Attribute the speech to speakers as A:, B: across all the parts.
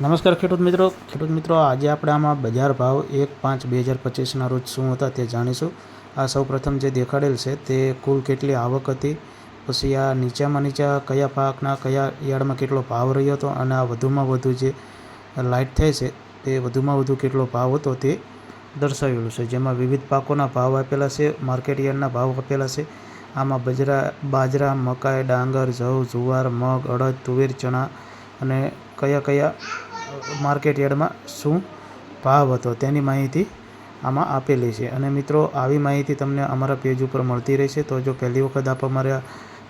A: નમસ્કાર ખેડૂત મિત્રો આજે આપણે આમાં બજાર ભાવ 1/5/2025ના રોજ શું હતા તે જાણીશું। આ સૌપ્રથમ જે દેખાડેલ છે તે કુલ કેટલી આવક હતી, પછી આ નીચામાં નીચા કયા પાકના કયા યાર્ડમાં કેટલો ભાવ રહ્યો હતો અને આ વધુમાં વધુ જે લાઇટ થાય છે તે વધુમાં વધુ કેટલો ભાવ હતો તે દર્શાવેલું છે, જેમાં વિવિધ પાકોના ભાવ આપેલા છે, માર્કેટ યાર્ડના ભાવ આપેલા છે। આમાં બાજરા, મકાઈ, ડાંગર, જવ, જુવાર, મગ, અડદ, તુવેર, ચણા અને કયા કયા માર્કેટ યાર્ડમાં શું ભાવ હતો તેની માહિતી આમાં આપેલી છે। અને મિત્રો આવી માહિતી તમને અમારા પેજ ઉપર મળતી રહેશે, તો જો પહેલી વખત આપ અમારા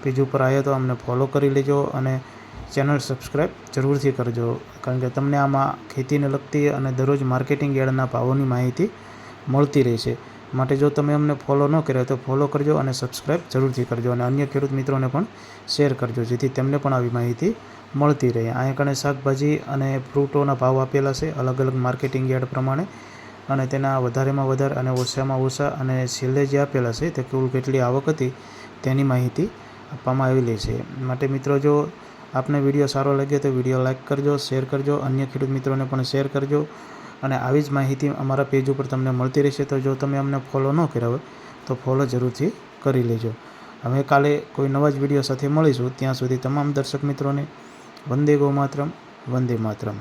A: પેજ ઉપર આવ્યા તો અમને ફોલો કરી લેજો અને ચેનલ સબસ્ક્રાઈબ જરૂરથી કરજો, કારણ કે તમને આમાં ખેતીને લગતી અને દરરોજ માર્કેટિંગ યાર્ડના ભાવોની માહિતી મળતી રહેશે। માટે જો તમે અમને ફોલો ન કર્યો તો ફોલો કરજો અને સબસ્ક્રાઈબ જરૂરથી કરજો અને અન્ય ખેડૂત મિત્રોને પણ શેર કરજો, જેથી તેમને પણ આવી માહિતી મળતી રહે। અહીંયા કણે શાકભાજી અને ફ્રૂટોના ભાવ આપેલા છે અલગ અલગ માર્કેટિંગ યાર્ડ પ્રમાણે, અને તેના વધારેમાં વધારે અને ઓછામાં ઓછા અને છેલ્લે જે આપેલા છે તે કુલ કેટલી આવક હતી તેની માહિતી આપવામાં આવેલી છે। માટે મિત્રો જો આપને વિડીયો સારો લાગે તો વિડીયો લાઇક કરજો, શેર કરજો, અન્ય ખેડૂત મિત્રોને પણ શેર કરજો અને આવી જ માહિતી અમારા પેજ ઉપર તમને મળતી રહેશે। તો જો તમે અમને ફોલો ન કર્યા હોય તો ફોલો જરૂરથી કરી લેજો। હવે કાલે કોઈ નવા જ વિડીયો સાથે મળીશું, ત્યાં સુધી તમામ દર્શક મિત્રોને વંદે ગૌ માતરમ, વંદે માતરમ।